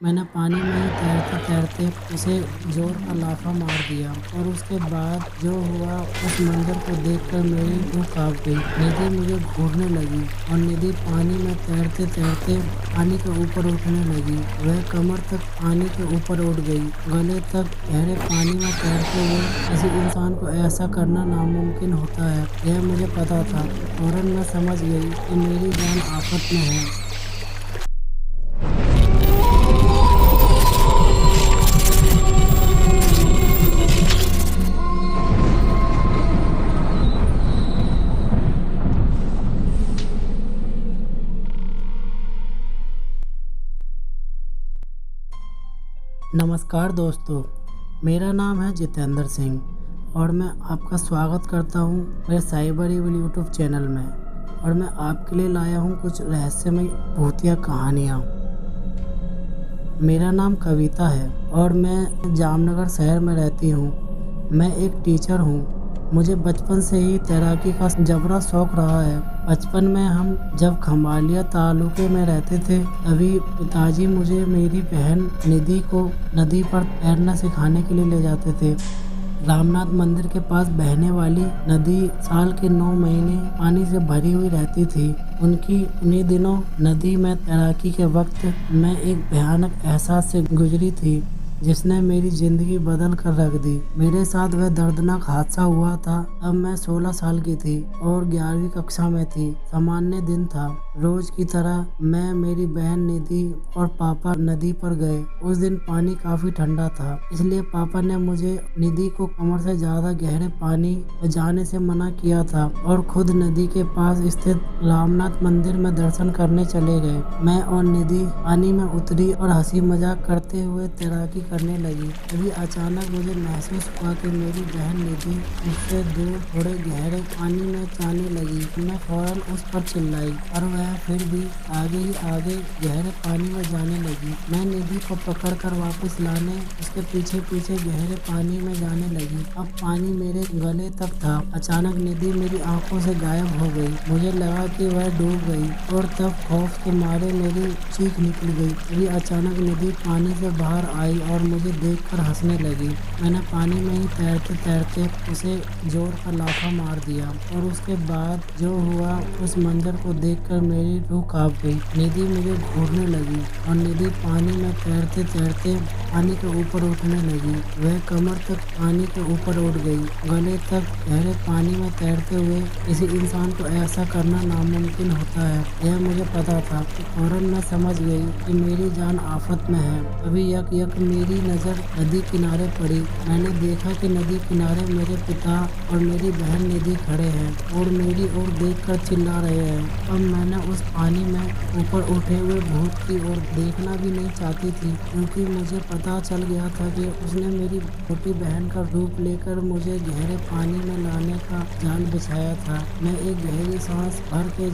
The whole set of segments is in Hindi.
मैंने पानी में ही तैरते-तैरते उसे ज़ोर का लाफ़ा मार दिया और उसके बाद जो हुआ उस मंज़र को देखकर मेरी रूह काँप गई। निधि मुझे घूरने लगी और निधि पानी में तैरते-तैरते पानी के ऊपर उठने लगी। वह कमर तक पानी के ऊपर उठ गई, गले तक। गहरे पानी में तैरते हुए किसी इंसान को ऐसा करना नामुमकिन होता है, यह मुझे पता था। फौरन मैं समझ गई कि मेरी जान आफ़त में है। नमस्कार दोस्तों, मेरा नाम है जितेंद्र सिंह और मैं आपका स्वागत करता हूं मेरे साइबर इविल यूट्यूब चैनल में। और मैं आपके लिए लाया हूं कुछ रहस्यमय भूतिया कहानियां। मेरा नाम कविता है और मैं जामनगर शहर में रहती हूं। मैं एक टीचर हूं। मुझे बचपन से ही तैराकी का जबरा शौक रहा है। बचपन में हम जब खम्भालिया तालुके में रहते थे, तभी पिताजी मुझे मेरी बहन निधि को नदी पर तैरना सिखाने के लिए ले जाते थे। रामनाथ मंदिर के पास बहने वाली नदी साल के 9 महीने पानी से भरी हुई रहती थी। उन्हीं दिनों नदी में तैराकी के वक्त मैं एक भयानक एहसास से गुजरी थी जिसने मेरी ज़िंदगी बदल कर रख दी। मेरे साथ वह दर्दनाक हादसा हुआ था। तब मैं 16 साल की थी और 11वीं कक्षा में थी। सामान्य दिन था। रोज की तरह मैं, मेरी बहन निधि और पापा नदी पर गए। उस दिन पानी काफी ठंडा था, इसलिए पापा ने मुझे निधि को कमर से ज्यादा गहरे पानी में जाने से मना किया था और खुद नदी के पास स्थित रामनाथ मंदिर में दर्शन करने चले गए। मैं और निधि पानी में उतरी और हंसी मजाक करते हुए तैराकी करने लगी। तभी अचानक मुझे महसूस हुआ कि मेरी बहन निधि मुझसे दूर थोड़े गहरे पानी में जाने लगी। मैं फौरन उस पर चिल्लाई और वह फिर भी आगे ही आगे गहरे पानी में जाने लगी। मैं निधि को पकड़कर वापस लाने उसके पीछे पीछे गहरे पानी में जाने लगी। अब पानी मेरे गले तक था। अचानक निधि मेरी आंखों से गायब हो गई। मुझे लगा कि वह डूब गई और तब खौफ के मारे मेरी चीख निकल गई। तभी अचानक निधि पानी से बाहर आई और मुझे देखकर हंसने लगी। मैंने पानी में ही तैरते तैरते उसे जोर का लाफा मार दिया और उसके बाद जो हुआ उस मंजर को देखकर मेरी रूह कांप गई। निधि मुझे घूरने लगी और निधि पानी में तैरते तैरते पानी के ऊपर उठने लगी। वह कमर तक पानी के ऊपर उठ गई, गले तक। गहरे पानी में तैरते हुए किसी इंसान को ऐसा करना नामुमकिन होता है, यह मुझे पता था। फौरन मैं समझ गई कि मेरी जान आफत में है। अभी यक मेरी नज़र नदी किनारे पड़ी। मैंने देखा कि नदी किनारे मेरे पिता और मेरी बहन निधि खड़े हैं और मेरी ओर देखकर चिल्ला रहे हैं। अब मैंने उस पानी में ऊपर उठे हुए भूत की ओर देखना भी नहीं चाहती थी, क्योंकि मुझे पता चल गया था कि उसने मेरी छोटी बहन का रूप लेकर मुझे गहरे पानी में लाने का जाल बिछाया था। मैं एक गहरी सांस भर के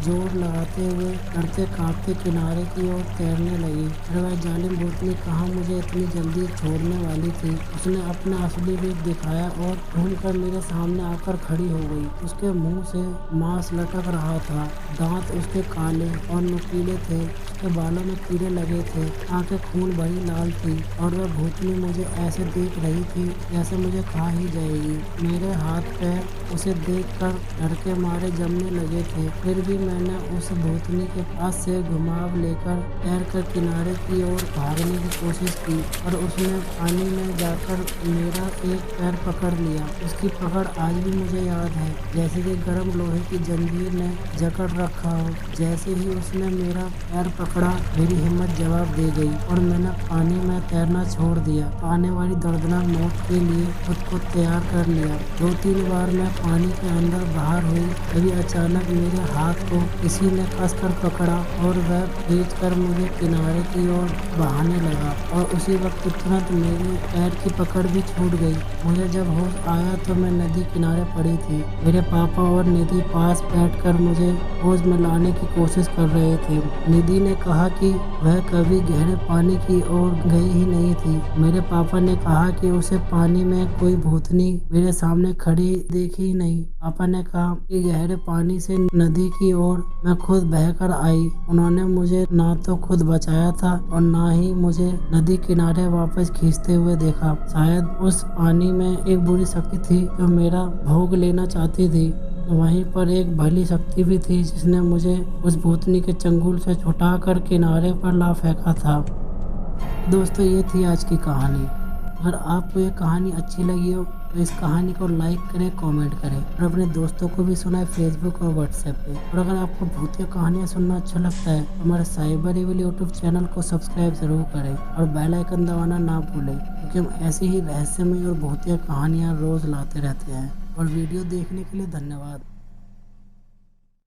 जोर लगाते हुए डरते कांपते किनारे की ओर तैरने लगी। फिर वह जालिम भूतनी कहाँ मुझे इतनी जल्दी छोड़ने वाली थी। उसने अपना असली रूप दिखाया और घूमकर मेरे सामने आकर खड़ी हो गई। उसके मुंह से मांस लटक रहा था, दांत उसके काले और नुकीले थे, उसके बालों में कीड़े लगे थे, आंखें खून भरी लाल थी और वह भूतनी मुझे ऐसे देख रही थी जैसे मुझे खा ही जाएगी। मेरे हाथ पैर उसे देखकर डर के मारे जमने लगे थे। फिर भी मैंने उस भूतनी के पास से घुमाव लेकर तैरकर किनारे की ओर भागने की कोशिश की और उसने पानी में जाकर मेरा एक पैर पकड़ लिया। उसकी पकड़ आज भी मुझे याद है, जैसे कि गर्म लोहे की जंजीर ने जकड़ रखा हो। जैसे ही उसने मेरा पैर पकड़ा, मेरी हिम्मत जवाब दे गई और मैंने पानी में तैरना छोड़ दिया। आने वाली दर्दनाक मौत के लिए खुद को तैयार कर लिया। 2-3 बार मैं पानी के अंदर बाहर हुई, तभी अचानक मेरे हाथ को किसी ने कसकर पकड़ा और वह खींचकर मुझे किनारे की ओर बहाने लगा और उसी वक्त तुरंत मेरी पैर की पकड़ भी छूट गई। मुझे जब होश आया तो मैं नदी किनारे पड़ी थी। मेरे पापा और निधि पास बैठकर मुझे होश में लाने की कोशिश कर रहे थे। निधि ने कहा कि वह कभी गहरे पानी की ओर गई ही नहीं थी। मेरे पापा ने कहा कि उसे पानी में कोई भूतनी मेरे सामने खड़ी देखी ही नहीं। पापा ने कहा कि गहरे पानी से नदी की ओर मैं खुद बहकर आई। उन्होंने मुझे ना तो खुद बचाया था और ना ही मुझे नदी किनारे वापस खींचते हुए देखा। शायद उस पानी में एक बुरी शक्ति थी जो मेरा भोग लेना चाहती थी। वहीं पर एक भली शक्ति भी थी जिसने मुझे उस भूतनी के चंगुल से छुटाकर किनारे पर ला फेंका था। दोस्तों, ये थी आज की कहानी। अगर आपको ये कहानी अच्छी लगी हो तो इस कहानी को लाइक करें, कमेंट करें और अपने दोस्तों को भी सुनाएं फेसबुक और व्हाट्सएप पे। और अगर आपको भूतिया कहानियाँ सुनना अच्छा लगता है तो हमारे साइबर एविल यूट्यूब चैनल को सब्सक्राइब जरूर करें और बेल आइकन दबाना ना भूलें, क्योंकि हम ऐसी ही रहस्यमय और भूतिया कहानियाँ रोज लाते रहते हैं। और वीडियो देखने के लिए धन्यवाद।